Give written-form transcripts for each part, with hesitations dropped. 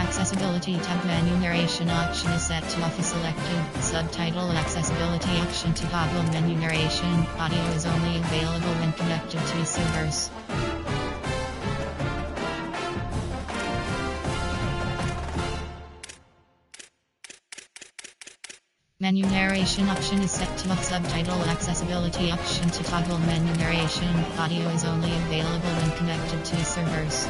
Accessibility tab menu narration option is set to off selected. Subtitle accessibility option to toggle menu narration. Audio is only available when connected to servers. Menu narration option is set to off. Subtitle accessibility option to toggle menu narration. Audio is only available when connected to servers.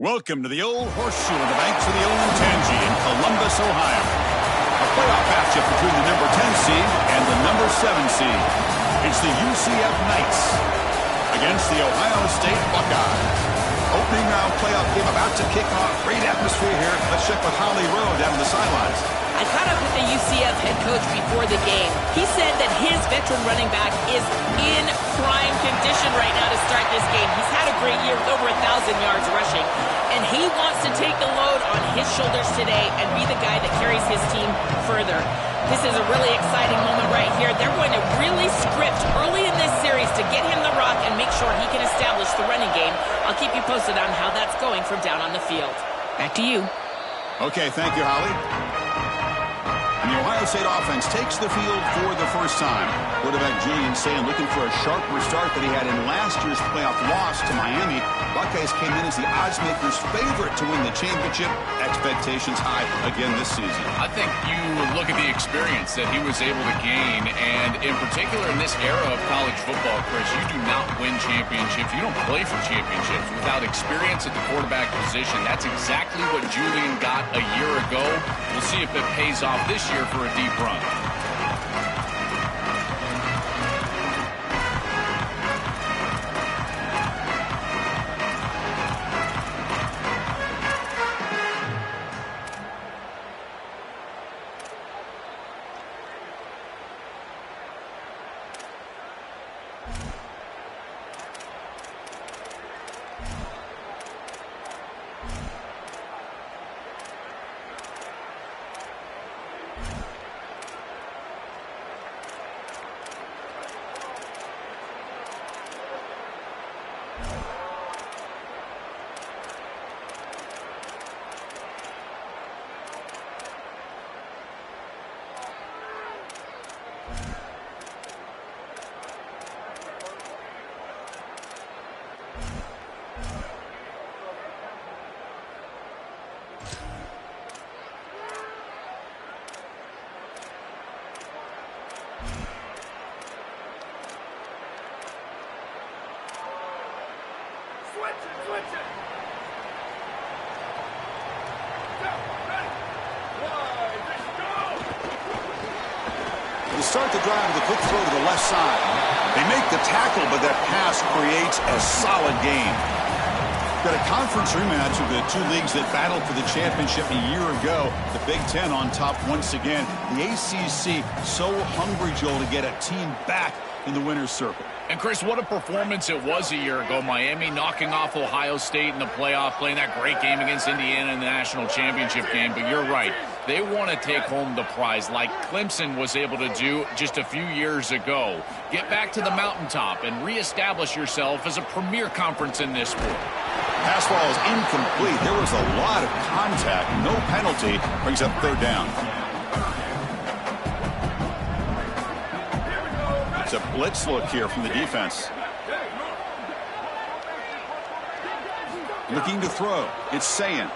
Welcome to the Old Horseshoe on the banks of the Olentangy in Columbus, Ohio. A playoff matchup between the number 10 seed and the number 7 seed. It's the UCF Knights against the Ohio State Buckeyes. Opening round playoff game about to kick off. Great atmosphere here. Let's check with Holly Rowe down on the sidelines. I caught up with the UCF head coach before the game. He said that his veteran running back is in prime condition right now to start this game. He's had a great year with over 1,000 yards rushing, and he wants to take the load on his shoulders today and be the guy that carries his team further. This is a really exciting moment right here. They're going to really script early in this series to get him the rock and make sure he can establish the running game. I'll keep you posted on how that's going from down on the field. Back to you. Okay, thank you, Holly. And the Ohio State offense takes the field for the first time. Quarterback Julian Sayin looking for a sharper start that he had in last year's playoff loss to Miami. Buckeyes came in as the oddsmakers' favorite to win the championship. Expectations high again this season. I think you look at the experience that he was able to gain, and in particular in this era of college football, Chris, you do not win championships. You don't play for championships without experience at the quarterback position. That's exactly what Julian got a year ago. We'll see if it pays off this year for a deep run. To start the drive with a quick throw to the left side. They make the tackle, but that pass creates a solid gain. Got a conference rematch of the two leagues that battled for the championship a year ago. The Big Ten on top once again. The ACC so hungry, Joel, to get a team back in the winner's circle. And Chris, what a performance it was a year ago. Miami knocking off Ohio State in the playoff, playing that great game against Indiana in the national championship game. But you're right. They want to take home the prize like Clemson was able to do just a few years ago. Get back to the mountaintop and reestablish yourself as a premier conference in this sport. Pass ball is incomplete. There was a lot of contact. No penalty. Brings up third down. It's a blitz look here from the defense. Looking to throw. It's Sayin.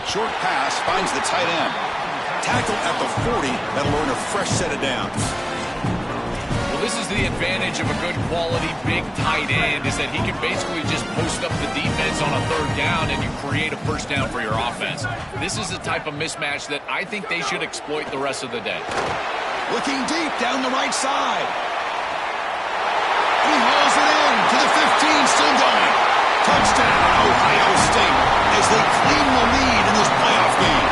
Short pass finds the tight end. Tackle at the 40. That'll earn a fresh set of downs. Well, this is the advantage of a good quality big tight end, is that he can basically just post up the defense on a third down and you create a first down for your offense. This is the type of mismatch that I think they should exploit the rest of the day. Looking deep down the right side. He hauls it in to the 15, still going. Touchdown, Ohio State, as they claim the lead in this playoff game.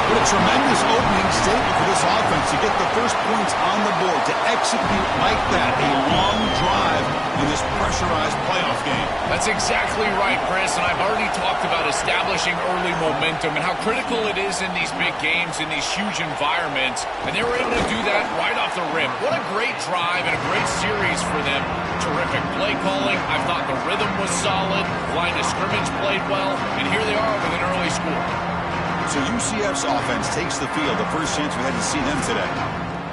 What a tremendous opening statement for this offense to get the first points on the board, to execute like that, a long drive in this pressurized playoff game. That's exactly right, Chris, and I've already talked about establishing early momentum and how critical it is in these big games, in these huge environments, and they were able to do that right off the rim. What a great drive and a great series for them. Terrific play calling. I thought the rhythm was solid, line of scrimmage played well, and here they are with an early score. So UCF's offense takes the field, the first chance we had to see them today.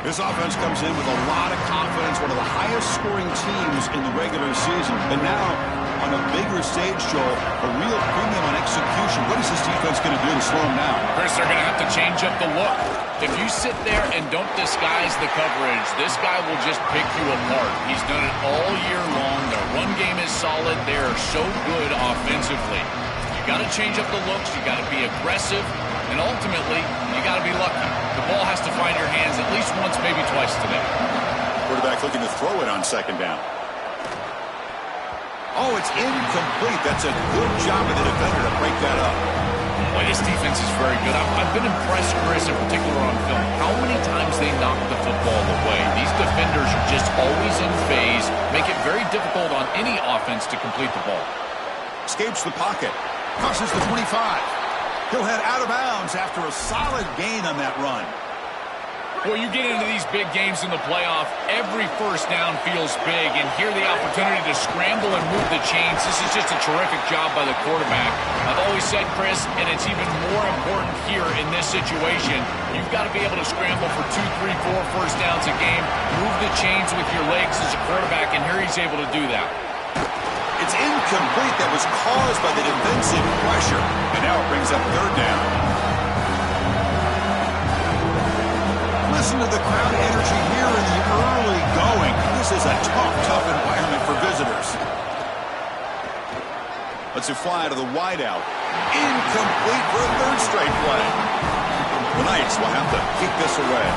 This offense comes in with a lot of confidence, one of the highest scoring teams in the regular season. But now, on a bigger stage, Joel, a real premium on execution. What is this defense going to do to slow them down? Chris, they're going to have to change up the look. If you sit there and don't disguise the coverage, this guy will just pick you apart. He's done it all year long. Their run game is solid. They are so good offensively. You got to change up the looks. You got to be aggressive. And ultimately, you got to be lucky. The ball has to find your hands at least once, maybe twice today. Quarterback looking to throw it on second down. Oh, it's incomplete. That's a good job of the defender to break that up. Boy, this defense is very good. I've been impressed, Chris, in particular on film, how many times they knock the football away. These defenders are just always in phase, make it very difficult on any offense to complete the ball. Escapes the pocket. Crosses the 25. He'll head out of bounds after a solid gain on that run. Well, you get into these big games in the playoff, every first down feels big, and here the opportunity to scramble and move the chains. This is just a terrific job by the quarterback. I've always said, Chris, and it's even more important here in this situation, you've got to be able to scramble for 2, 3, 4 first downs a game, move the chains with your legs as a quarterback, and here he's able to do that. It's incomplete. That was caused by the defensive pressure. And now it brings up third down. Listen to the crowd energy here in the early going. This is a tough environment for visitors. Let's it fly to the wideout. Incomplete for a third straight play. The Knights will have to kick this away.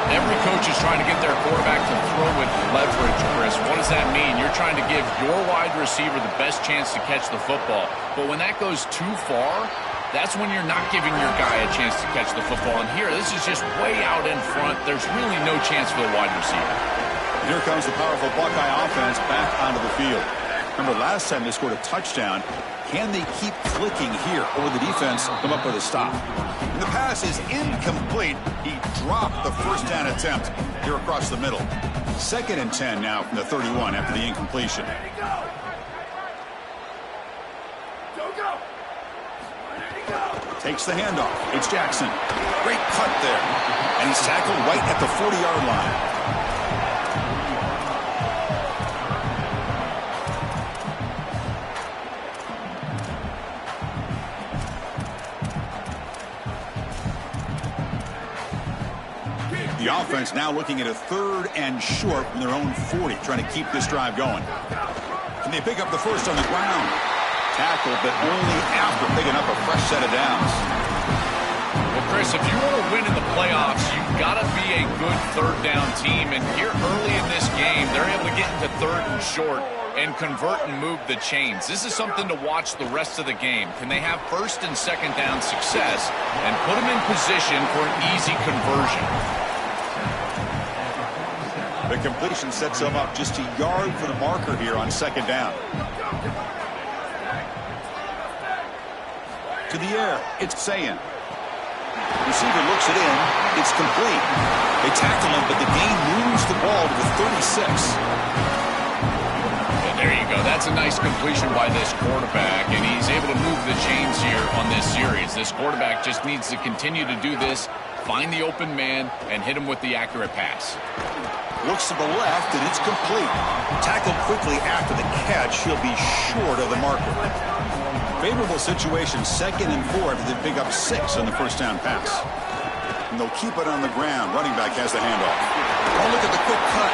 Every coach is trying to get their quarterback to throw with leverage, Chris. What does that mean? You're trying to give your wide receiver the best chance to catch the football. But when that goes too far, that's when you're not giving your guy a chance to catch the football. And here, this is just way out in front. There's really no chance for the wide receiver. Here comes the powerful Buckeye offense back onto the field. Remember, last time they scored a touchdown. Can they keep clicking here, or will the defense come up with a stop? And the pass is incomplete. He dropped the first down attempt here across the middle. 2nd and 10 now from the 31 after the incompletion. Takes the handoff. It's Jackson. Great cut there. And he's tackled right at the 40-yard line. The offense now looking at a 3rd and short from their own 40, trying to keep this drive going. Can they pick up the first on the ground? Tackled, but only after picking up a fresh set of downs. Well, Chris, if you want to win in the playoffs, you've got to be a good third down team. And here early in this game, they're able to get into 3rd and short and convert and move the chains. This is something to watch the rest of the game. Can they have 1st and 2nd down success and put them in position for an easy conversion? The completion sets them up just a yard for the marker here on 2nd down. To the air, it's Sayin. Receiver looks it in. It's complete. They tackle him, but the gain moves the ball to the 36. And there you go. That's a nice completion by this quarterback, and he's able to move the chains here on this series. This quarterback just needs to continue to do this, find the open man, and hit him with the accurate pass. Looks to the left, and it's complete. Tackled quickly after the catch. He'll be short of the marker. Favorable situation, 2nd and 4 after they pick up 6 on the first down pass. And they'll keep it on the ground. Running back has the handoff. Oh, look at the quick cut.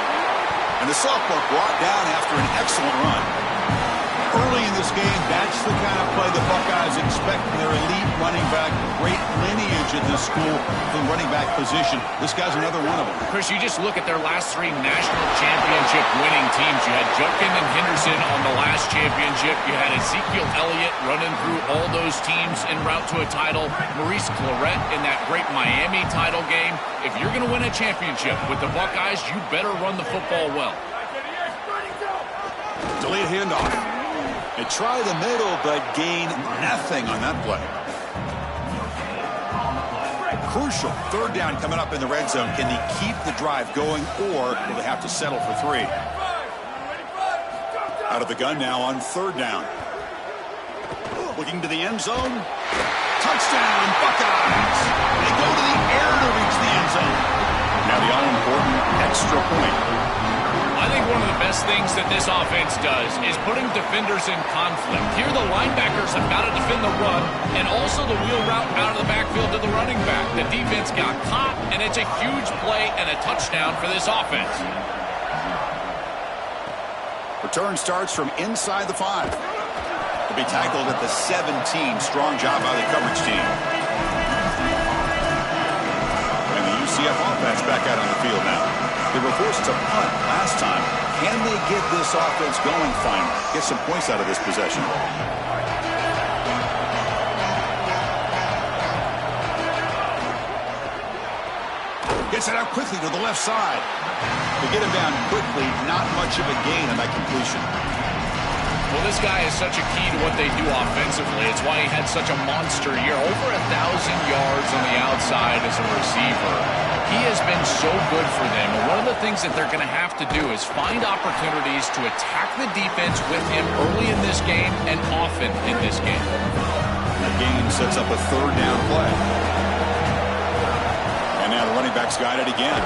And the sophomore brought down after an excellent run. Early in this game, that's the kind of play the Buckeyes expect from their elite running back. Great lineage at this school from running back position. This guy's another one of them. Chris, you just look at their last 3 national championship winning teams. You had Judkin and Henderson on the last championship. You had Ezekiel Elliott running through all those teams en route to a title. Maurice Clarett in that great Miami title game. If you're going to win a championship with the Buckeyes, you better run the football well. Delayed handoff. They try the middle, but gain nothing on that play. Crucial. 3rd down coming up in the red zone. Can they keep the drive going, or will they have to settle for 3? Out of the gun now on 3rd down. Looking to the end zone. Touchdown, Buckeyes! They go to the air to reach the end zone. Now the all-important extra point. I think one of the best things that this offense does is putting defenders in conflict. Here the linebackers have got to defend the run and also the wheel route out of the backfield to the running back. The defense got caught, and it's a huge play and a touchdown for this offense. Return starts from inside the 5. To be tackled at the 17. Strong job by the coverage team. And the UCF offense back out on the field now. They were forced to punt last time. Can they get this offense going finally? Get some points out of this possession. Gets it out quickly to the left side. To get him down quickly, not much of a gain on that completion. Well, this guy is such a key to what they do offensively. It's why he had such a monster year. Over 1,000 yards on the outside as a receiver. He has been so good for them. And one of the things that they're going to have to do is find opportunities to attack the defense with him early in this game and often in this game. That gain sets up a 3rd down play. And now the running back's got it again.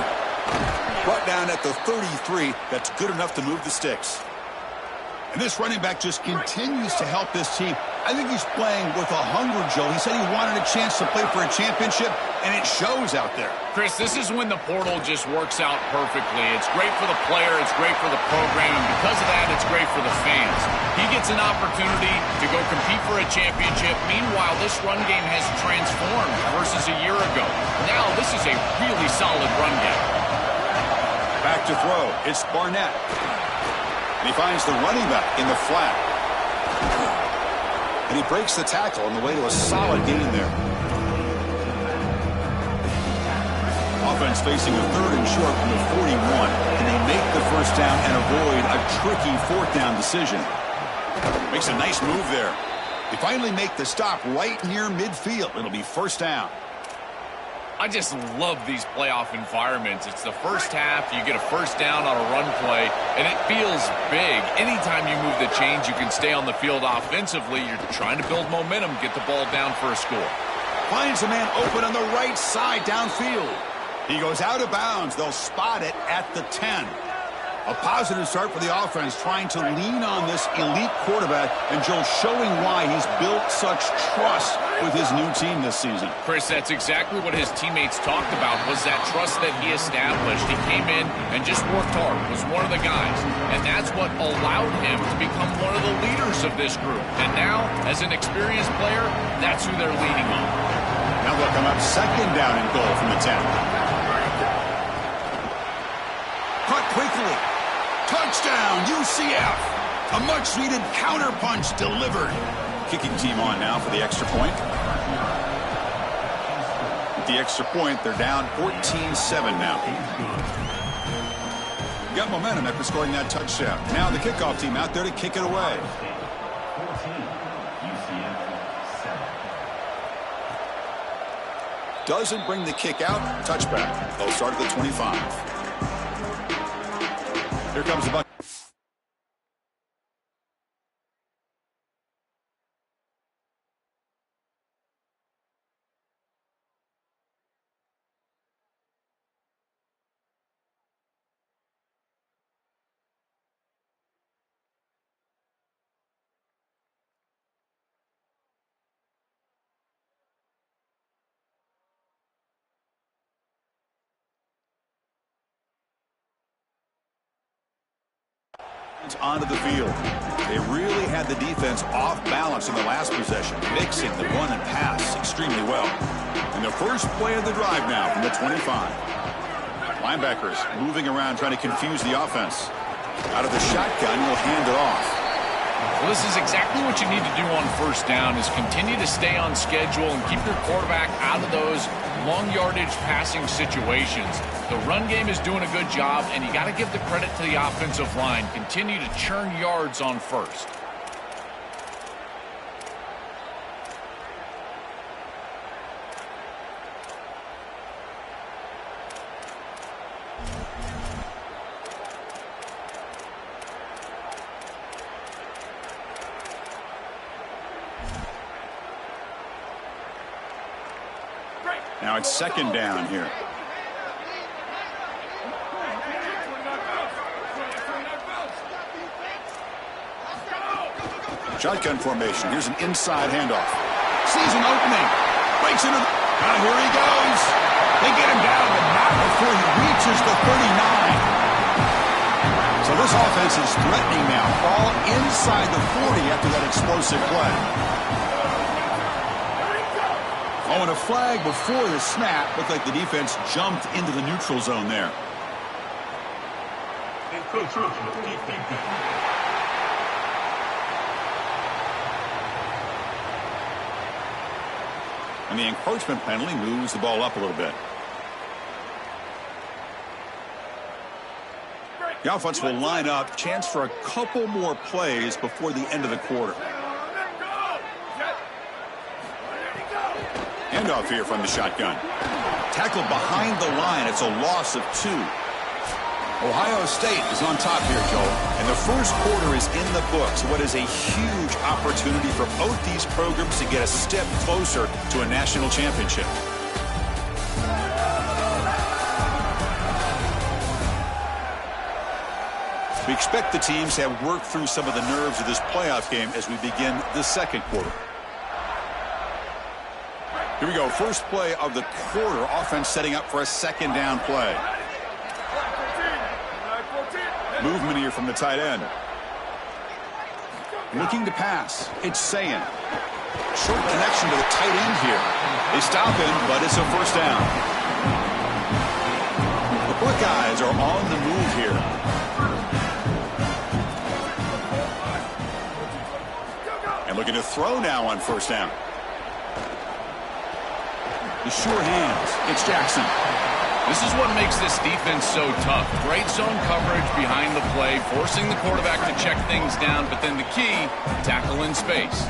Brought down at the 33. That's good enough to move the sticks. And this running back just continues to help this team. I think he's playing with a hunger, Joe. He said he wanted a chance to play for a championship, and it shows out there. Chris, this is when the portal just works out perfectly. It's great for the player, it's great for the program, and because of that, it's great for the fans. He gets an opportunity to go compete for a championship. Meanwhile, this run game has transformed versus a year ago. Now, this is a really solid run game. Back to throw. It's Barnett. And he finds the running back in the flat. And he breaks the tackle on the way to a solid gain there. Offense facing a 3rd and short from the 41. And they make the 1st down and avoid a tricky 4th down decision. Makes a nice move there. They finally make the stop right near midfield. It'll be 1st down. I just love these playoff environments. It's the first half, you get a 1st down on a run play, and it feels big. Anytime you move the chains, you can stay on the field offensively. You're trying to build momentum, get the ball down for a score. Finds a man open on the right side downfield. He goes out of bounds. They'll spot it at the 10. A positive start for the offense, trying to lean on this elite quarterback, and Joe showing why he's built such trust with his new team this season. Chris, that's exactly what his teammates talked about, was that trust that he established. He came in and just worked hard, was one of the guys, and that's what allowed him to become one of the leaders of this group. And now, as an experienced player, that's who they're leaning on. Now they'll come up 2nd down and goal from the 10. Cut quickly. Touchdown, UCF. A much-needed counterpunch delivered. Kicking team on now for the extra point. With the extra point, they're down 14-7 now. Got momentum after scoring that touchdown. Now the kickoff team out there to kick it away. Doesn't bring the kick out. Touchback. They'll start at the 25. Here comes the buck. Onto the field. They really had the defense off balance in the last possession, mixing the run and pass extremely well. And the first play of the drive now from the 25. Linebackers moving around trying to confuse the offense. Out of the shotgun, he'll hand it off. Well, this is exactly what you need to do on first down is continue to stay on schedule and keep your quarterback out of those long yardage passing situations. The run game is doing a good job, and you got to give the credit to the offensive line. Continue to churn yards on first. Now it's second down here. Shotgun formation. Here's an inside handoff. Sees an opening. Breaks into the... Now here he goes. They get him down, but not before he reaches the 39. So this offense is threatening now. Ball inside the 40 after that explosive play. Oh, and a flag before the snap. Looked like the defense jumped into the neutral zone there. And the encroachment penalty moves the ball up a little bit. The offense will line up. Chance for a couple more plays before the end of the quarter. Handoff here from the shotgun. Tackled behind the line. It's a loss of 2. Ohio State is on top here, Joel. And the first quarter is in the books. What is a huge opportunity for both these programs to get a step closer to a national championship. We expect the teams to have worked through some of the nerves of this playoff game as we begin the second quarter. Here we go. First play of the quarter. Offense setting up for a second down play. Movement here from the tight end. Looking to pass. It's Sayin. Short connection to the tight end here. They stop him, but it's a first down. The Buckeyes are on the move here. And looking to throw now on first down. The sure hands. It's Jackson. This is what makes this defense so tough. Great zone coverage behind the play, forcing the quarterback to check things down, but then the key, tackle in space.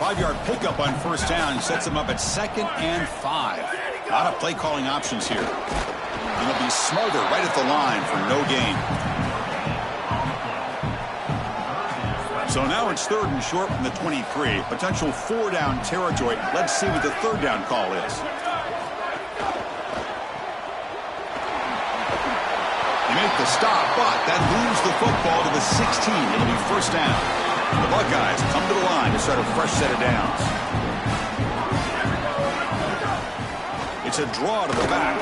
5-yard pickup on first down sets them up at 2nd and 5. A lot of play calling options here. And they'll be smarter right at the line for no gain. So now it's 3rd and short from the 23. Potential 4-down territory. Let's see what the 3rd down call is. They make the stop, but that moves the football to the 16. It'll be first down. The Buckeyes come to the line to start a fresh set of downs. It's a draw to the back.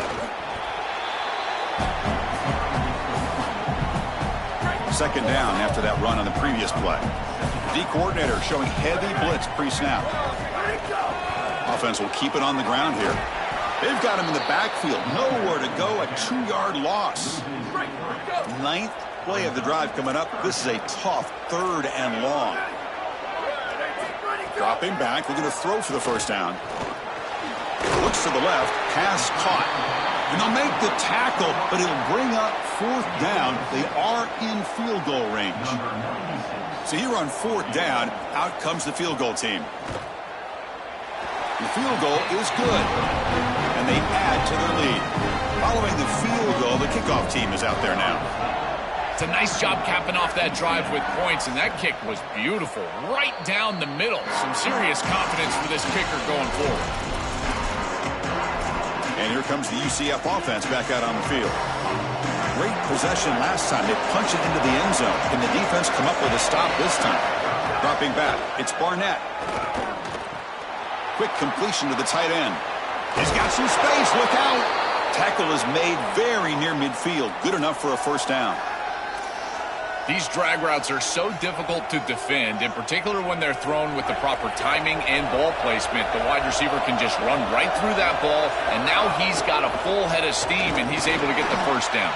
Second down after that run on the previous play. D coordinator showing heavy blitz pre-snap. Offense will keep it on the ground here. They've got him in the backfield. Nowhere to go. A 2-yard loss. 9th play of the drive coming up. This is a tough 3rd and long. Dropping back. Looking to throw for the first down. Looks to the left. Pass caught. And they'll make the tackle, but it'll bring up 4th down. They are in field goal range. So here on 4th down, out comes the field goal team. The field goal is good. And they add to their lead. Following the field goal, the kickoff team is out there now. It's a nice job capping off that drive with points, and that kick was beautiful. Right down the middle. Some serious confidence for this kicker going forward. And here comes the UCF offense back out on the field. Great possession last time. They punch it into the end zone. Can the defense come up with a stop this time? Dropping back. It's Barnett. Quick completion to the tight end. He's got some space. Look out. Tackle is made very near midfield. Good enough for a first down. These drag routes are so difficult to defend, in particular when they're thrown with the proper timing and ball placement. The wide receiver can just run right through that ball, and now he's got a full head of steam, and he's able to get the first down.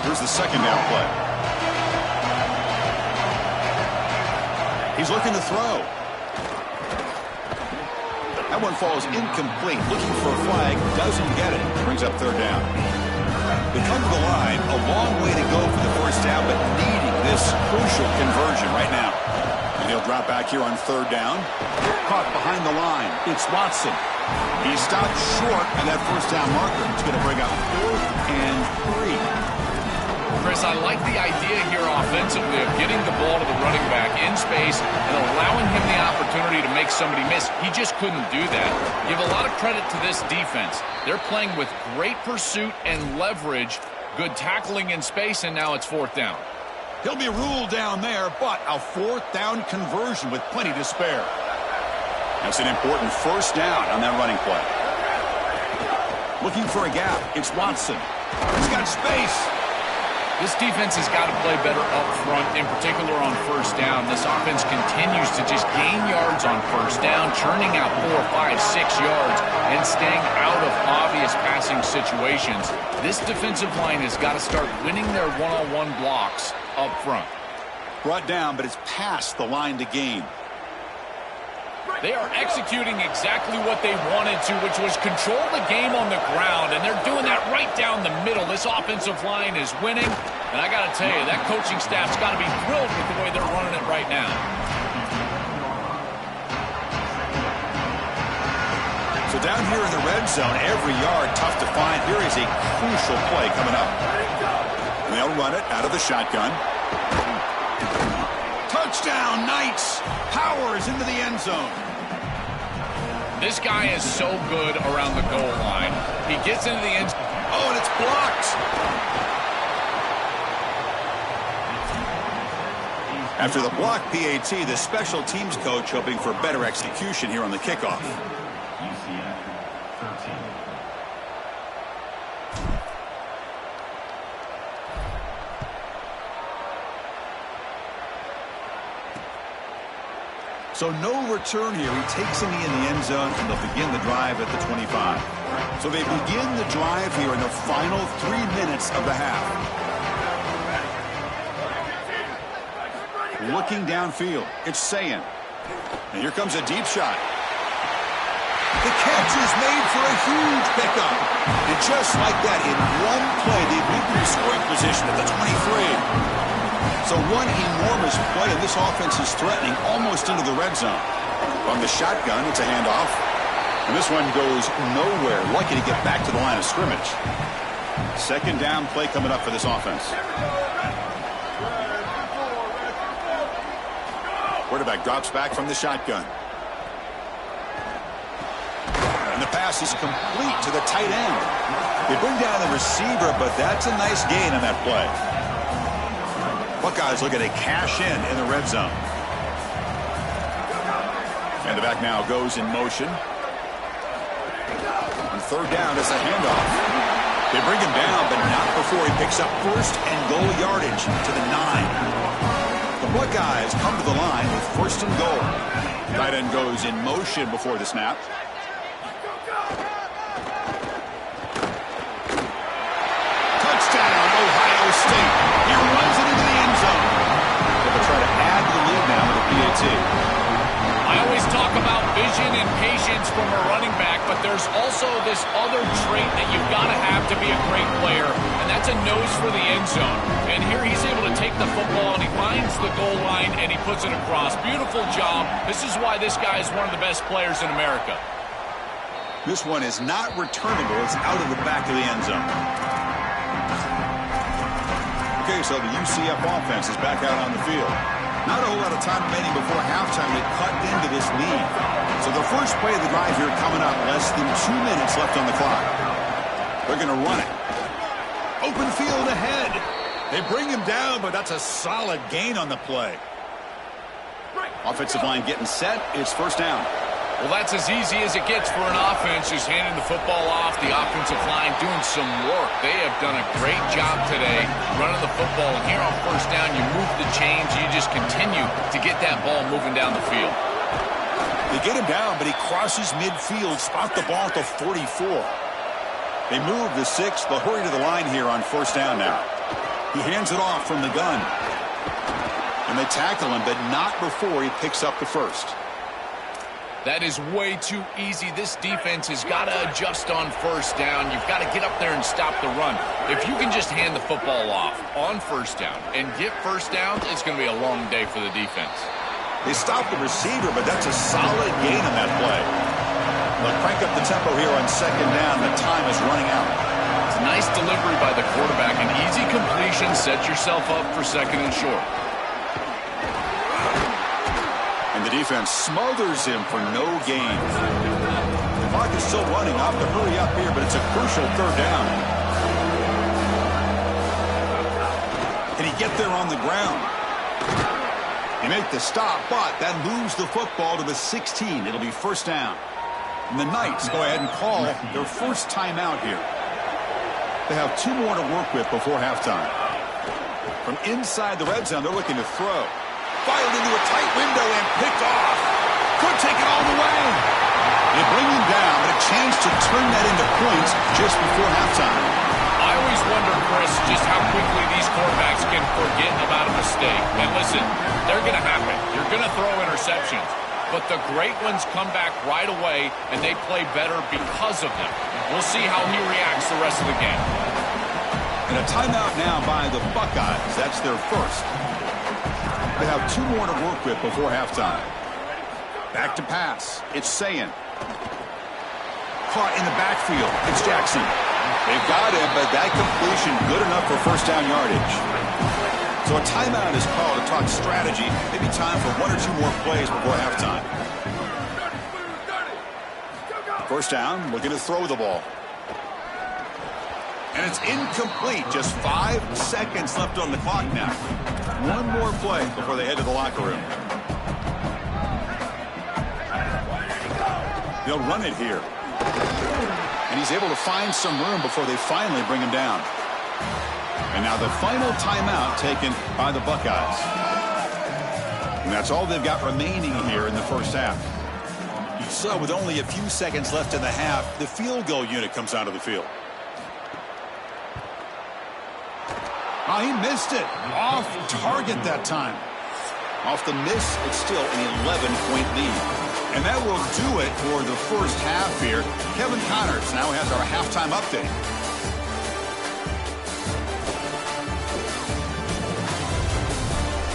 Here's the second down play. He's looking to throw. That one falls incomplete. Looking for a flag. Doesn't get it. Brings up third down. They come to the line. A long way to go for the first down, but needing this crucial conversion right now. And he'll drop back here on third down. Caught behind the line. It's Watson. He stopped short of that first down marker. It's going to bring up 4th and 3. Chris, I like the idea here offensively of getting the ball to the running back in space and allowing him the opportunity to make somebody miss. He just couldn't do that. Give a lot of credit to this defense. They're playing with great pursuit and leverage, good tackling in space, and now it's 4th down. He'll be ruled down there, but a 4th down conversion with plenty to spare. That's an important first down on that running play. Looking for a gap. It's Watson. He's got space. This defense has got to play better up front, in particular on first down. This offense continues to just gain yards on first down, churning out 4, 5, 6 yards, and staying out of obvious passing situations. This defensive line has got to start winning their one-on-one blocks up front. Brought down, but it's past the line to gain. They are executing exactly what they wanted to, which was control the game on the ground, and they're doing that right down the middle. This offensive line is winning, and I got to tell you, that coaching staff's got to be thrilled with the way they're running it right now. So down here in the red zone, every yard tough to find. Here is a crucial play coming up. And they'll run it out of the shotgun. Touchdown, Knights! Powers into the end zone. This guy is so good around the goal line. He gets into the end zone. Oh, and it's blocked. After the block PAT, the special teams coach hoping for better execution here on the kickoff. So no return here. He takes him in the end zone, and they'll begin the drive at the 25. So they begin the drive here in the final 3 minutes of the half. Looking downfield, it's Sayin. And here comes a deep shot. The catch is made for a huge pickup. And just like that, in one play, they moved into scoring position at the 23. So one enormous play, and this offense is threatening almost into the red zone. From the shotgun, it's a handoff. And this one goes nowhere. Lucky to get back to the line of scrimmage. Second down play coming up for this offense. Quarterback drops back from the shotgun. And the pass is complete to the tight end. They bring down the receiver, but that's a nice gain on that play. Buckeyes looking to cash in the red zone. And the back now goes in motion. On third down, it's a handoff. They bring him down, but not before he picks up first and goal yardage to the 9. The Buckeyes come to the line with first and goal. Tight end goes in motion before the snap. Touchdown, Ohio State. He runs it into the end zone. They'll try to add to the lead now with a PAT. I always talk about vision and patience from a running back, but there's also this other trait that you've got to have to be a great player, and that's a nose for the end zone. And here he's able to take the football, and he finds the goal line, and he puts it across. Beautiful job. This is why this guy is one of the best players in America. This one is not returnable. It's out of the back of the end zone. Okay, so the UCF offense is back out on the field. Not a whole lot of time remaining before halftime to cut into this lead. So the first play of the drive here coming up, less than 2 minutes left on the clock. They're going to run it. Open field ahead. They bring him down, but that's a solid gain on the play. Offensive line getting set. It's first down. Well, that's as easy as it gets for an offense, just handing the football off. The offensive line doing some work. They have done a great job today running the football. And here on first down, you move the chains. You just continue to get that ball moving down the field. They get him down, but he crosses midfield, spot the ball at the 44. They move the 6. They'll hurry to the line here on first down now. He hands it off from the gun. And they tackle him, but not before he picks up the first. That is way too easy. This defense has got to adjust on first down. You've got to get up there and stop the run. If you can just hand the football off on first down and get first downs, it's going to be a long day for the defense. They stop the receiver, but that's a solid gain on that play. They'll crank up the tempo here on second down. The time is running out. It's a nice delivery by the quarterback. An easy completion. Set yourself up for second and short. And the defense smothers him for no gain. The clock is still running. Off to hurry up here, but it's a crucial third down. Can he get there on the ground? He make the stop, but that moves the football to the 16. It'll be first down. And the Knights go ahead and call their first timeout here. They have 2 more to work with before halftime. From inside the red zone, they're looking to throw. Fired into a tight window and picked off. Could take it all the way. They bring him down, but a chance to turn that into points just before halftime. I always wonder, Chris, just how quickly these quarterbacks can forget about a mistake. And listen, they're going to happen. You're going to throw interceptions. But the great ones come back right away, and they play better because of them. We'll see how he reacts the rest of the game. And a timeout now by the Buckeyes. That's their first. They have 2 more to work with before halftime. Back to pass. It's Sayin. Caught in the backfield. It's Jackson. They've got him, but that completion good enough for first down yardage. So a timeout is called to talk strategy. Maybe time for 1 or 2 more plays before halftime. First down, looking to throw the ball. And it's incomplete. Just 5 seconds left on the clock now. 1 more play before they head to the locker room. They'll run it here. And he's able to find some room before they finally bring him down. And now the final timeout taken by the Buckeyes. And that's all they've got remaining here in the first half. So with only a few seconds left in the half, the field goal unit comes out of the field. Oh, he missed it. Off target that time. Off the miss, it's still an 11-point lead. And that will do it for the first half here. Kevin Connors now has our halftime update.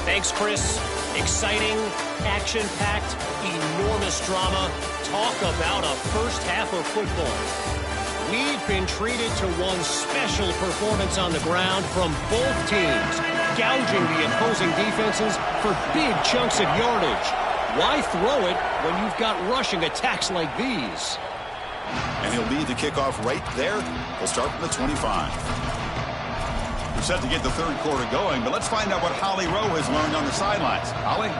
Thanks, Chris. Exciting, action-packed, enormous drama. Talk about a first half of football. We've been treated to one special performance on the ground from both teams, gouging the opposing defenses for big chunks of yardage. Why throw it when you've got rushing attacks like these? And he'll lead the kickoff right there. We'll start from the 25. We're set to get the third quarter going, but let's find out what Holly Rowe has learned on the sidelines. Holly?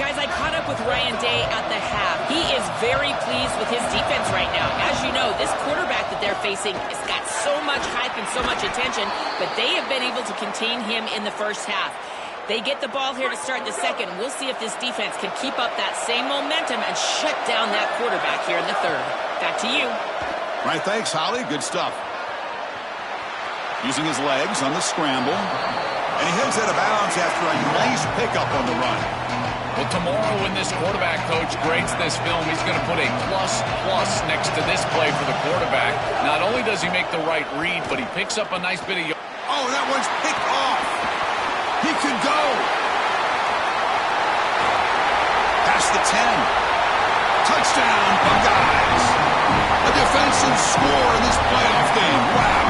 Guys, I caught up with Ryan Day at the half. He is very pleased with his defense right now. As you know, this quarterback that they're facing has got so much hype and so much attention, but they have been able to contain him in the first half. They get the ball here to start the second. We'll see if this defense can keep up that same momentum and shut down that quarterback here in the third. Back to you. All right, thanks, Holly. Good stuff. Using his legs on the scramble. And he heads out of bounds after a nice pickup on the run. Well, tomorrow when this quarterback coach grades this film, he's going to put a plus next to this play for the quarterback. Not only does he make the right read, but he picks up a nice bit of... Oh, that one's picked off. He could go. Past the 10. Touchdown, Buckeyes. A defensive score in this playoff game. Wow.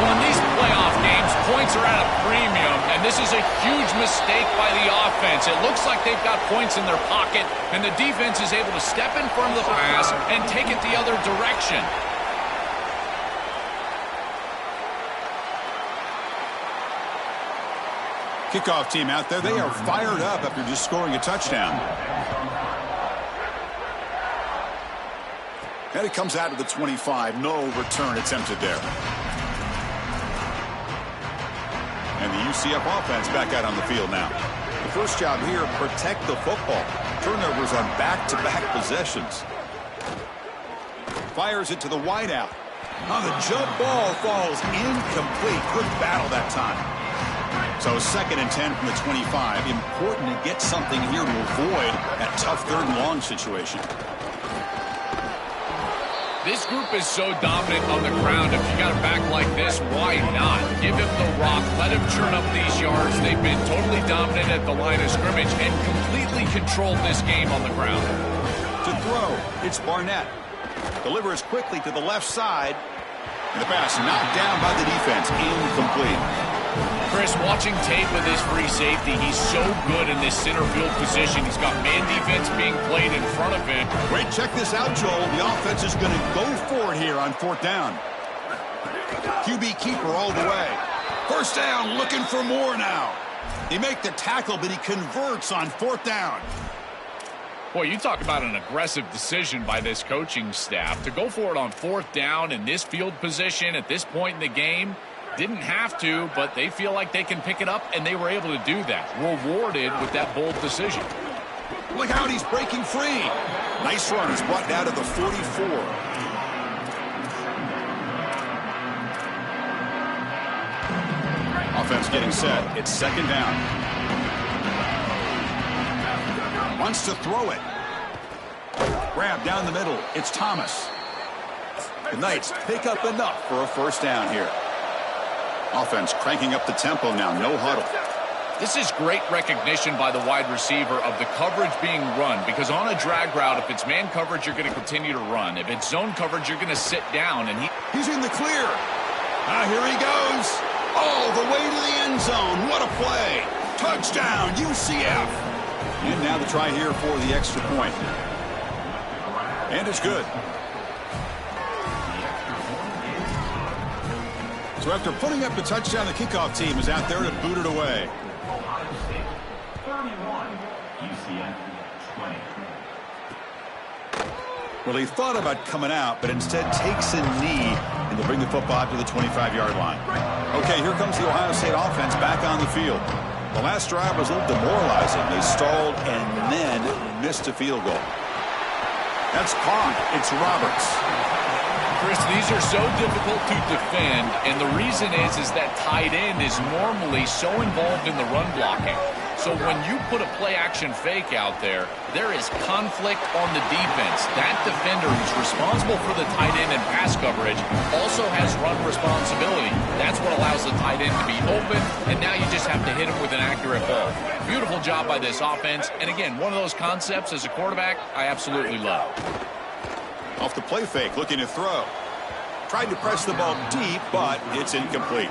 Well, in these playoff games, points are at a premium, and this is a huge mistake by the offense. It looks like they've got points in their pocket, and the defense is able to step in front of the pass and take it the other direction. Kickoff team out there. They are fired up after just scoring a touchdown. And it comes out to the 25. No return attempted there. And the UCF offense back out on the field now. The first job here, protect the football. Turnovers on back-to-back possessions. Fires it to the wideout. On the jump ball falls incomplete. Good battle that time. So 2nd and 10 from the 25. Important to get something here to avoid that tough 3rd and long situation. This group is so dominant on the ground. If you got a back like this, why not? Give him the rock. Let him churn up these yards. They've been totally dominant at the line of scrimmage and completely controlled this game on the ground. To throw, it's Barnett. Delivers quickly to the left side. And the pass knocked down by the defense. Incomplete. Chris, watching tape with his free safety, he's so good in this center field position. He's got man defense being played in front of him. Wait, check this out, Joel. The offense is going to go for it here on 4th down. QB keeper all the way. 1st down, looking for more now. He make the tackle, but he converts on 4th down. Boy, you talk about an aggressive decision by this coaching staff. To go for it on 4th down in this field position at this point in the game, didn't have to, but they feel like they can pick it up, and they were able to do that. Rewarded with that bold decision. Look out, he's breaking free. Nice run. He's brought down to the 44. Offense getting set. It's 2nd down. Wants to throw it. Grab down the middle. It's Thomas. The Knights pick up enough for a 1st down here. Offense cranking up the tempo now. No huddle. This is great recognition by the wide receiver of the coverage being run, because on a drag route, if it's man coverage, you're going to continue to run. If it's zone coverage, you're going to sit down, and he's in the clear. Here he goes. All the way to the end zone. What a play. Touchdown, UCF. And now the try here for the extra point. And it's good. So after putting up the touchdown, the kickoff team is out there to boot it away. Well, he thought about coming out, but instead takes a knee, and they'll bring the football out to the 25-yard line. Okay, here comes the Ohio State offense back on the field. The last drive was a little demoralizing. They stalled and then missed a field goal. That's caught. It's Roberts. Chris, these are so difficult to defend, and the reason is that tight end is normally so involved in the run blocking. So when you put a play-action fake out there, there is conflict on the defense. That defender who's responsible for the tight end and pass coverage also has run responsibility. That's what allows the tight end to be open, and now you just have to hit him with an accurate ball. Beautiful job by this offense, and again, one of those concepts as a quarterback I absolutely love. Off the play fake, looking to throw. Tried to press the ball deep, but it's incomplete.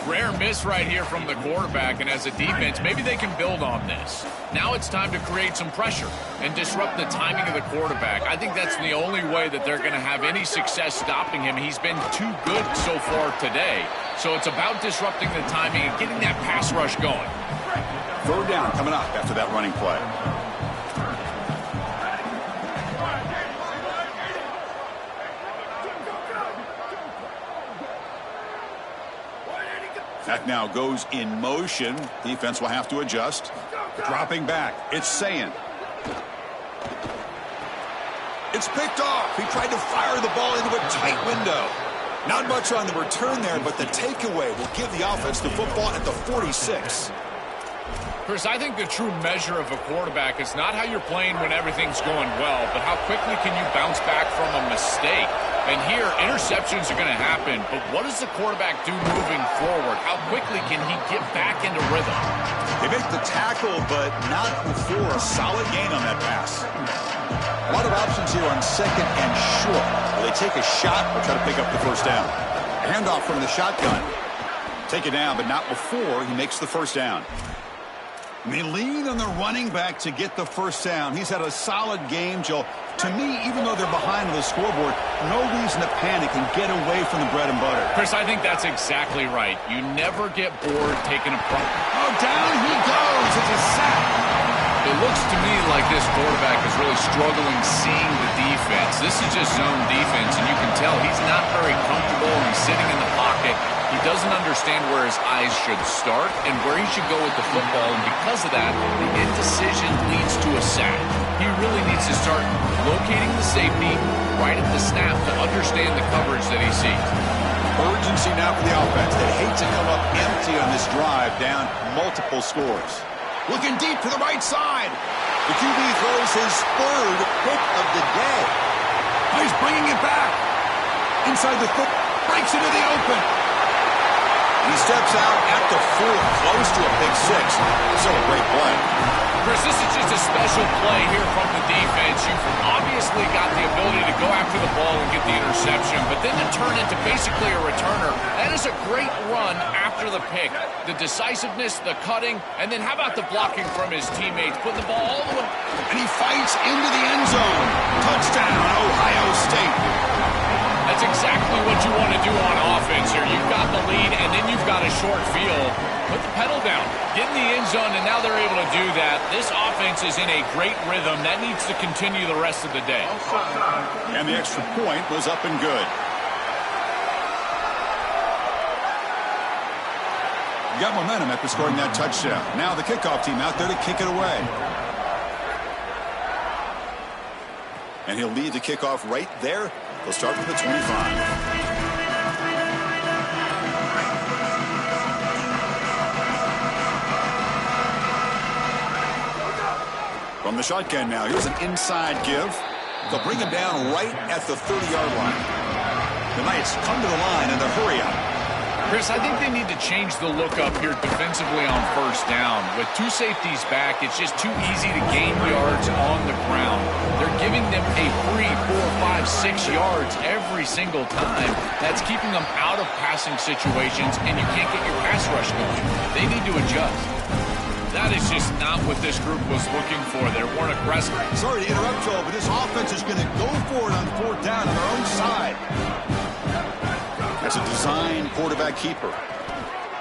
Rare miss right here from the quarterback, and as a defense, maybe they can build on this. Now it's time to create some pressure and disrupt the timing of the quarterback. I think that's the only way that they're going to have any success stopping him. He's been too good so far today. So it's about disrupting the timing and getting that pass rush going. 3rd down coming up after that running play. That now goes in motion. Defense will have to adjust. Dropping back. It's Sayin. It's picked off. He tried to fire the ball into a tight window. Not much on the return there, but the takeaway will give the offense the football at the 46. Chris, I think the true measure of a quarterback is not how you're playing when everything's going well, but how quickly can you bounce back from a mistake. And here, interceptions are going to happen, but what does the quarterback do moving forward? How quickly can he get back into rhythm? They make the tackle, but not before a solid gain on that pass. A lot of options here on 2nd and short. Will they take a shot or try to pick up the 1st down? A handoff from the shotgun. Take it down, but not before he makes the 1st down. And they lean on the running back to get the 1st down. He's had a solid game, Joe. To me, even though they're behind the scoreboard, no reason to panic and get away from the bread and butter. Chris, I think that's exactly right. You never get bored taking a punt. Oh, down he goes. It's a sack. It looks to me like this quarterback is really struggling seeing the defense. This is just zone defense, and you can tell he's not very comfortable. He's sitting in the pocket. He doesn't understand where his eyes should start and where he should go with the football, and because of that, the indecision leads to a sack. He really needs to start locating the safety right at the snap to understand the coverage that he sees. Urgency now for the offense. They hate to come up empty on this drive, down multiple scores. Looking deep to the right side. The QB throws his third pick of the day. Oh, he's bringing it back. Inside the foot, breaks into the open. He steps out at the 4, close to a pick 6. Still a great play. Chris, this is just a special play here from the defense. You've obviously got the ability to go after the ball and get the interception, but then to turn into basically a returner, that is a great run after the pick. The decisiveness, the cutting, and then how about the blocking from his teammates, putting the ball all the way. And he fights into the end zone. Touchdown, Ohio State. That's exactly what you want to do on offense here. You've got the lead, and then you've got a short field. Put the pedal down. Get in the end zone, and now they're able to do that. This offense is in a great rhythm. That needs to continue the rest of the day. And the extra point was up and good. Got momentum after scoring that touchdown. Now the kickoff team out there to kick it away. And he'll lead the kickoff right there. They'll start from the 25. From the shotgun now, here's an inside give. They'll bring him down right at the 30-yard line. The Knights come to the line in the hurry up. Chris, I think they need to change the look up here defensively on first down. With two safeties back, it's just too easy to gain yards on the ground. They're giving them a free 4, 5, 6 yards every single time. That's keeping them out of passing situations, and you can't get your pass rush going. They need to adjust. That is just not what this group was looking for. They weren't aggressive. Sorry to interrupt, Joe, but this offense is going to go for it on 4th down on their own side. That's a design quarterback keeper.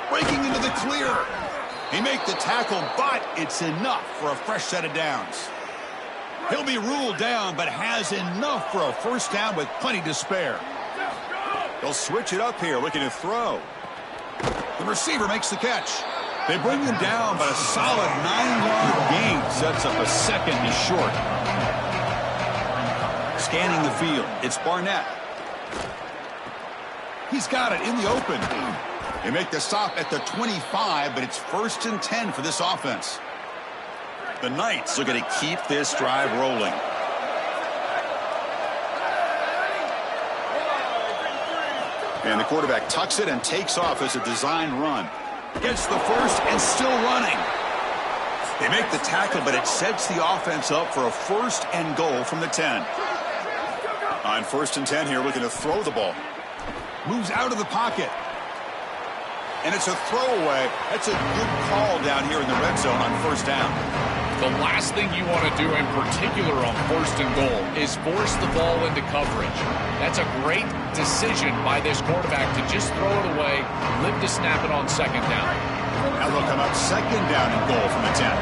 Breaking into the clear. He makes the tackle, but it's enough for a fresh set of downs. He'll be ruled down, but has enough for a first down with plenty to spare. They'll switch it up here, looking to throw. The receiver makes the catch. They bring him down, but a solid 9-yard gain sets up a second and short. Scanning the field, it's Barnett. He's got it in the open. They make the stop at the 25, but it's 1st and 10 for this offense. The Knights are going to keep this drive rolling. And the quarterback tucks it and takes off as a design run. Gets the first and still running. They make the tackle, but it sets the offense up for a 1st and goal from the 10. On 1st and 10 here, looking to throw the ball. Moves out of the pocket. And it's a throwaway. That's a good call down here in the red zone on 1st down. The last thing you want to do in particular on 1st and goal is force the ball into coverage. That's a great decision by this quarterback to just throw it away, live to snap it on 2nd down. Now they'll come up 2nd down and goal from the 10.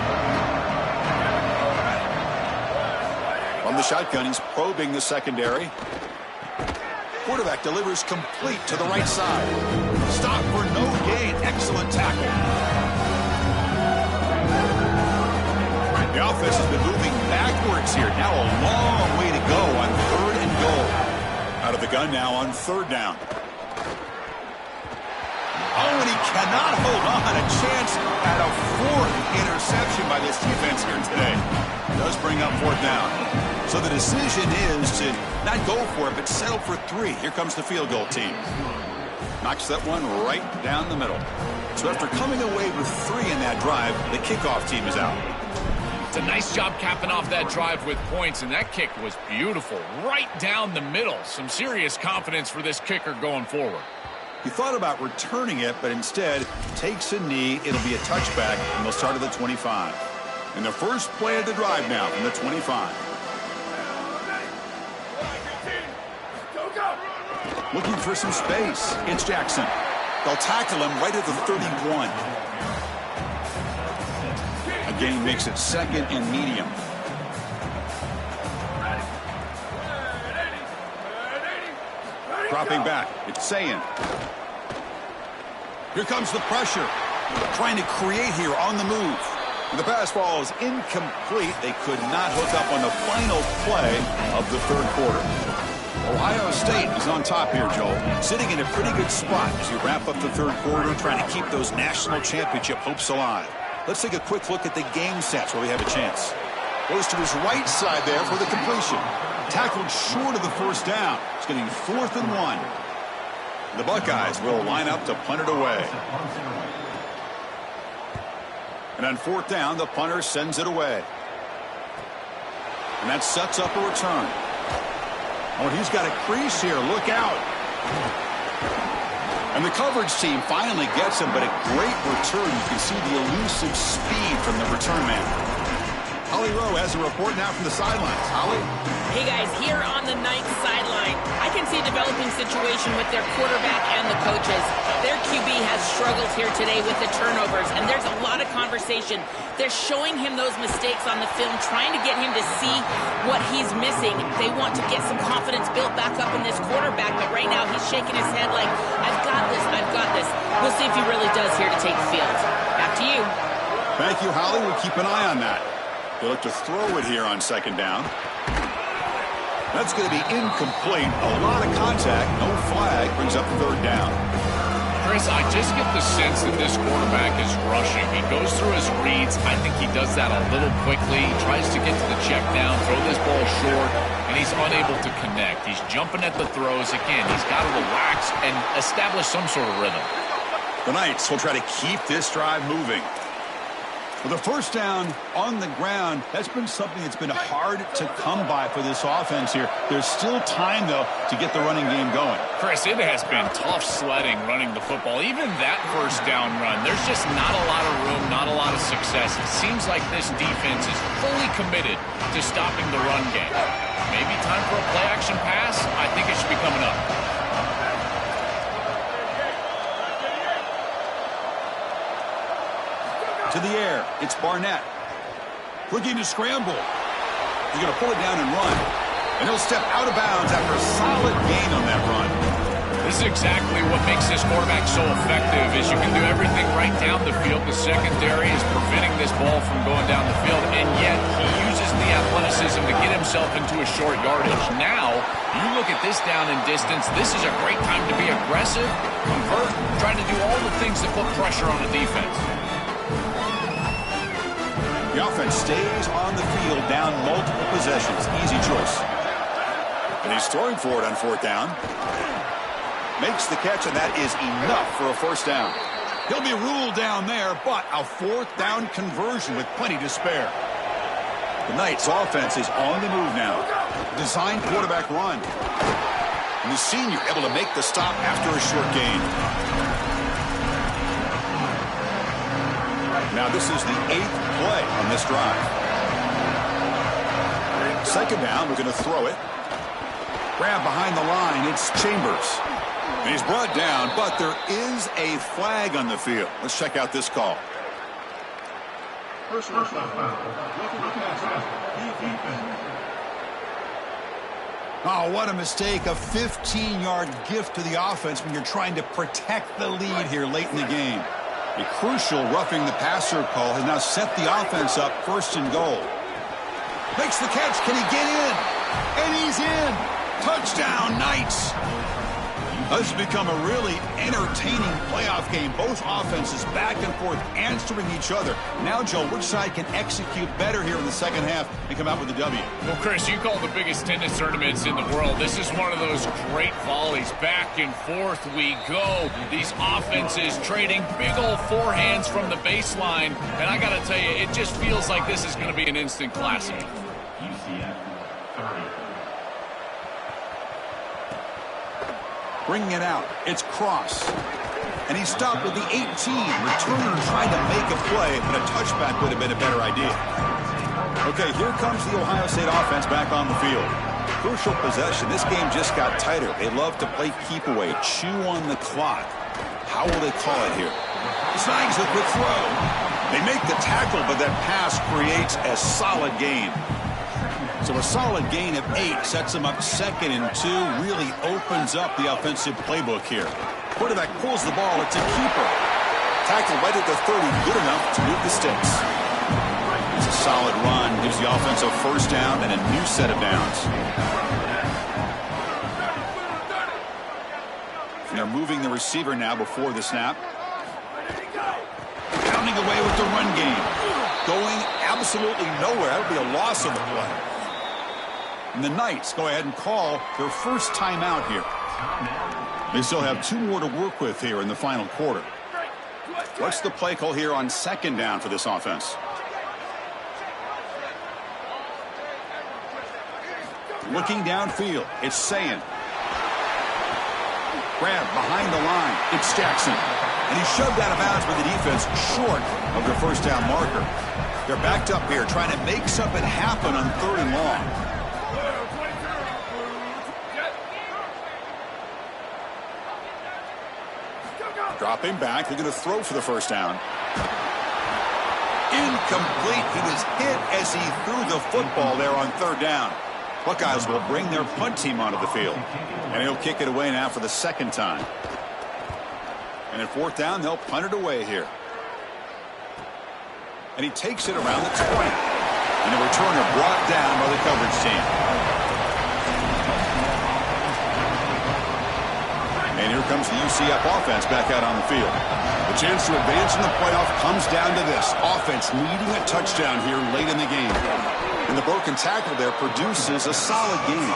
From the shotgun, he's probing the secondary. Quarterback delivers complete to the right side. Stop for no gain. Excellent tackle. The offense has been moving backwards here. Now a long way to go on 3rd and goal. Out of the gun now on 3rd down. Oh, and he cannot hold on. A chance at a 4th interception by this defense here today. Does bring up 4th down. So the decision is to not go for it, but settle for 3. Here comes the field goal team. Knocks that one right down the middle. So after coming away with 3 in that drive, the kickoff team is out. It's a nice job capping off that drive with points, and that kick was beautiful. Right down the middle. Some serious confidence for this kicker going forward. He thought about returning it, but instead takes a knee. It'll be a touchback, and they'll start at the 25. And the first play of the drive now from the 25. Looking for some space. It's Jackson. They'll tackle him right at the 31. A gain makes it 2nd and medium. Dropping back. It's Sayin. Here comes the pressure. Trying to create here on the move. And the pass ball is incomplete. They could not hook up on the final play of the 3rd quarter. Ohio State is on top here, Joel. Sitting in a pretty good spot as you wrap up the 3rd quarter, trying to keep those national championship hopes alive. Let's take a quick look at the game sets where we have a chance. Goes to his right side there for the completion. Tackled short of the 1st down. It's getting 4th and 1. The Buckeyes will line up to punt it away. And on 4th down, the punter sends it away. And that sets up a return. Oh, he's got a crease here. Look out. And the coverage team finally gets him, but a great return. You can see the elusive speed from the return man. Holly Rowe has a report now from the sidelines. Holly? Hey, guys, here on the 9th sideline, I can see a developing situation with their quarterback and the coaches. Their QB has struggled here today with the turnovers, and there's a lot of conversation. They're showing him those mistakes on the film, trying to get him to see what he's missing. They want to get some confidence built back up in this quarterback, but right now he's shaking his head like, I've got this, I've got this. We'll see if he really does here to take the field. Back to you. Thank you, Holly. We'll keep an eye on that. They look to throw it here on 2nd down. That's going to be incomplete. A lot of contact. No flag. Brings up 3rd down. Chris, I just get the sense that this quarterback is rushing. He goes through his reads. I think he does that a little quickly. He tries to get to the check down, throw this ball short, and he's unable to connect. He's jumping at the throws. Again, he's got to relax and establish some sort of rhythm. The Knights will try to keep this drive moving. With a 1st down on the ground, that's been something that's been hard to come by for this offense here. There's still time, though, to get the running game going. Chris, it has been tough sledding running the football. Even that 1st down run, there's just not a lot of room, not a lot of success. It seems like this defense is fully committed to stopping the run game. Maybe time for a play-action pass? I think it should be coming up. To the air, it's Barnett. Looking to scramble. He's going to pull it down and run. And he'll step out of bounds after a solid gain on that run. This is exactly what makes this quarterback so effective, is you can do everything right down the field. The secondary is preventing this ball from going down the field, and yet he uses the athleticism to get himself into a short yardage. Now, you look at this down and distance, this is a great time to be aggressive, convert, trying to do all the things that put pressure on the defense. The offense stays on the field, down multiple possessions. Easy choice. And he's throwing for it on 4th down. Makes the catch, and that is enough for a 1st down. He'll be ruled down there, but a 4th down conversion with plenty to spare. The Knights' offense is on the move now. Design quarterback run. And the senior able to make the stop after a short gain. Now this is the 8th play on this drive. 2nd down, we're going to throw it. Grab behind the line, it's Chambers. And he's brought down, but there is a flag on the field. Let's check out this call. Oh, what a mistake. A 15-yard gift to the offense when you're trying to protect the lead here late in the game. A crucial roughing the passer call has now set the offense up 1st and goal. Makes the catch. Can he get in? And he's in. Touchdown, Knights. This has become a really entertaining playoff game. Both offenses back and forth answering each other. Now, Joe, which side can execute better here in the 2nd half and come out with a W? Well, Chris, you call the biggest tennis tournaments in the world. This is one of those great volleys. Back and forth we go. These offenses trading big old forehands from the baseline. And I got to tell you, it just feels like this is going to be an instant classic. Bringing it out, it's Cross. And he stopped with the 18. Returner trying to make a play, but a touchback would have been a better idea. Okay, here comes the Ohio State offense back on the field. crucial possession. This game just got tighter. They love to play keep away, chew on the clock. How will they call it here? Snags the quick throw. They make the tackle, but that pass creates a solid gain. So a solid gain of 8 sets them up 2nd and 2. Really opens up the offensive playbook here. Quarterback pulls the ball. It's a keeper. Tackle right at the 30. Good enough to move the sticks. It's a solid run. Gives the offense a first down and a new set of downs. And they're moving the receiver now before the snap. Pounding away with the run game. Going absolutely nowhere. That would be a loss of the play. And the Knights go ahead and call their first timeout here. They still have 2 more to work with here in the final quarter. What's the play call here on 2nd down for this offense? Looking downfield, it's Sayin. Grab behind the line, it's Jackson. And he shoved out of bounds by the defense short of the first down marker. They're backed up here trying to make something happen on 3rd and long. Dropping back, they're going to throw for the first down. Incomplete. He was hit as he threw the football there on 3rd down. Buckeyes will bring their punt team onto the field. And he'll kick it away now for the 2nd time. And at 4th down, they'll punt it away here. And he takes it around the 20. And the returner brought down by the coverage team. And here comes the UCF offense back out on the field. The chance to advance in the playoff comes down to this. Offense needing a touchdown here late in the game. And the broken tackle there produces a solid gain.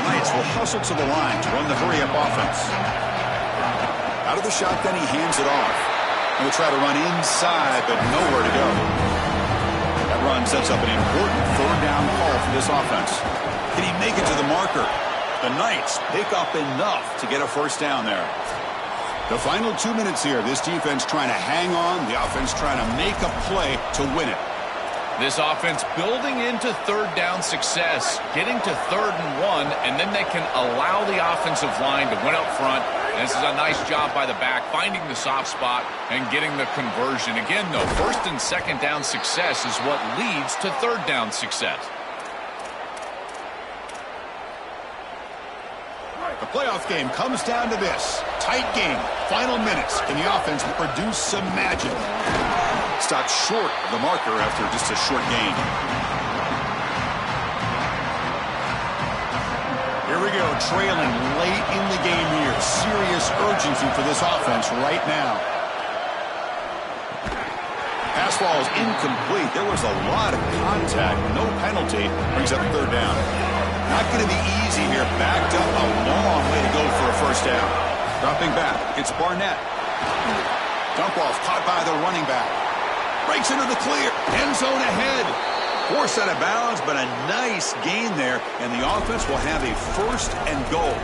The Knights will hustle to the line to run the hurry-up offense. Out of the shotgun, he hands it off. And they'll try to run inside, but nowhere to go. That run sets up an important 3rd down call for this offense. Can he make it to the marker? The Knights pick up enough to get a first down there. The final 2 minutes here. This defense trying to hang on. The offense trying to make a play to win it. This offense building into 3rd down success, getting to 3rd and 1, and then they can allow the offensive line to win up front. And this is a nice job by the back, finding the soft spot and getting the conversion. Again, though, 1st and 2nd down success is what leads to 3rd down success. The playoff game comes down to this. Tight game. Final minutes. Can the offense produce some magic? Stopped short of the marker after just a short gain. Here we go. Trailing late in the game here. Serious urgency for this offense right now. Pass ball is incomplete. There was a lot of contact. No penalty. Brings up 3rd down. Not going to be easy here. Backed up a long way to go for a first down. Dropping back. It's Barnett. Dump off caught by the running back. Breaks into the clear. End zone ahead. Forced out of bounds, but a nice gain there. And the offense will have a 1st and goal.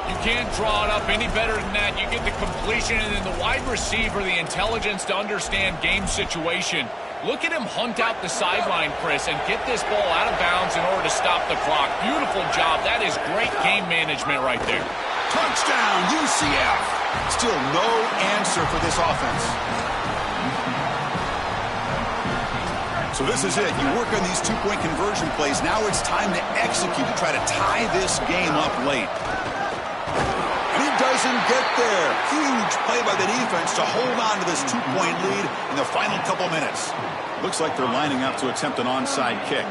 You can't draw it up any better than that. You get the completion, and then the wide receiver, the intelligence to understand game situation. Look at him hunt out the sideline, Chris, and get this ball out of bounds in order to stop the clock. Beautiful job. That is great game management right there. Touchdown, UCF. Still no answer for this offense. So this is it. You work on these 2-point conversion plays. Now it's time to execute to try to tie this game up late. And he doesn't get there. Huge play by the defense to hold on to this 2-point lead in the final couple minutes. Looks like they're lining up to attempt an onside kick.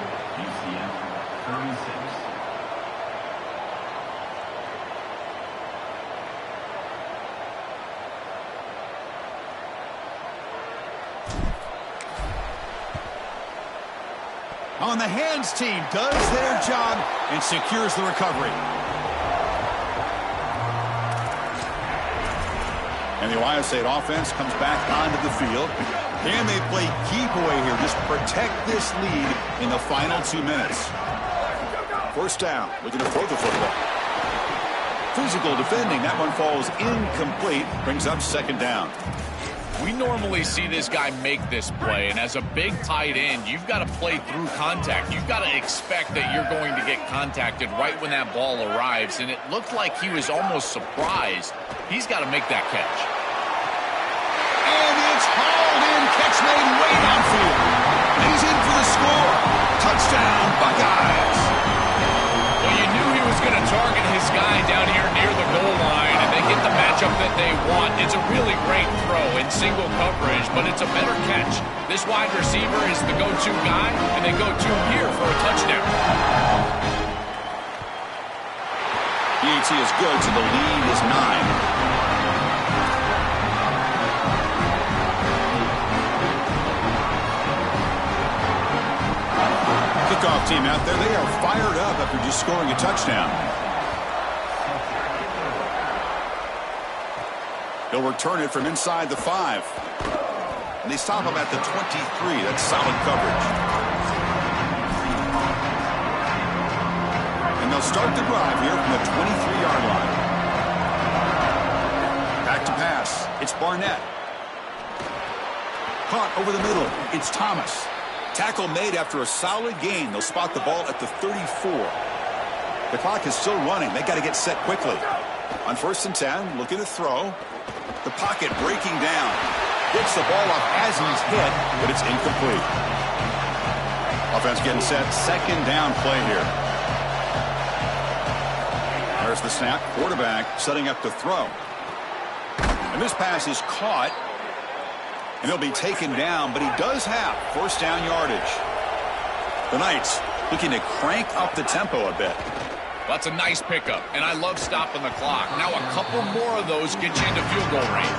On the hands team does their job and secures the recovery. And the Ohio State offense comes back onto the field. Can they play keep away here? Just protect this lead in the final 2 minutes. First down, looking to throw the football. Physical defending, that one falls incomplete, brings up 2nd down. We normally see this guy make this play, and as a big tight end, you've got to play through contact. You've got to expect that you're going to get contacted right when that ball arrives, and it looked like he was almost surprised. He's got to make that catch. And it's hauled in, catch made way downfield. And he's in for the score. Touchdown, Buckeyes. Well, you knew he was going to target his guy down here near the goal line, and they get the matchup that they want. It's a really great throw in single coverage, but it's a better catch. This wide receiver is the go-to guy, and they go to him here for a touchdown. PAT is good, so the lead is 9. Kickoff team out there, they are fired up after just scoring a touchdown. He'll return it from inside the 5. And they stop him at the 23. That's solid coverage. And they'll start the drive here from the 23-yard line. Back to pass. It's Barnett. Caught over the middle. It's Thomas. Tackle made after a solid gain. They'll spot the ball at the 34. The clock is still running. They got to get set quickly. On 1st and 10, looking to throw. The pocket breaking down. Gets the ball off as he's hit, but it's incomplete. Offense getting set. 2nd down play here. There's the snap. Quarterback setting up to throw. And this pass is caught. And he'll be taken down, but he does have 1st down yardage. The Knights looking to crank up the tempo a bit. That's a nice pickup, and I love stopping the clock. Now a couple more of those get you into field goal range.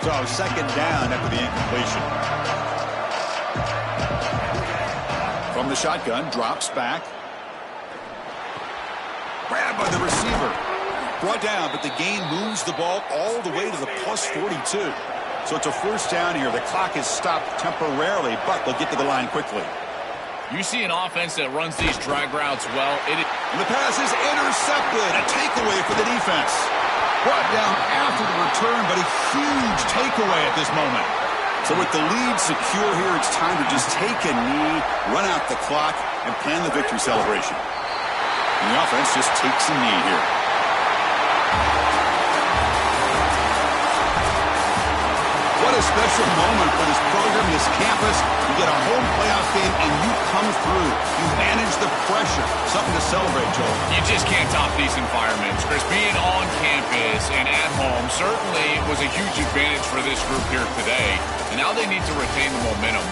So 2nd down after the incompletion. From the shotgun, drops back. Grabbed by the receiver. Brought down, but the gain moves the ball all the way to the plus 42. So it's a 1st down here. The clock is stopped temporarily, but they'll get to the line quickly. You see an offense that runs these drag routes well. And the pass is intercepted. A takeaway for the defense. Brought down after the return, but a huge takeaway at this moment. So with the lead secure here, it's time to just take a knee, run out the clock, and plan the victory celebration. And the offense just takes a knee here. What a special moment for this program, this campus. You get a home playoff game, and you come through. You manage the pressure. Something to celebrate, Joel. You just can't top these environments. Chris, being on campus and at home certainly was a huge advantage for this group here today. And now they need to retain the momentum.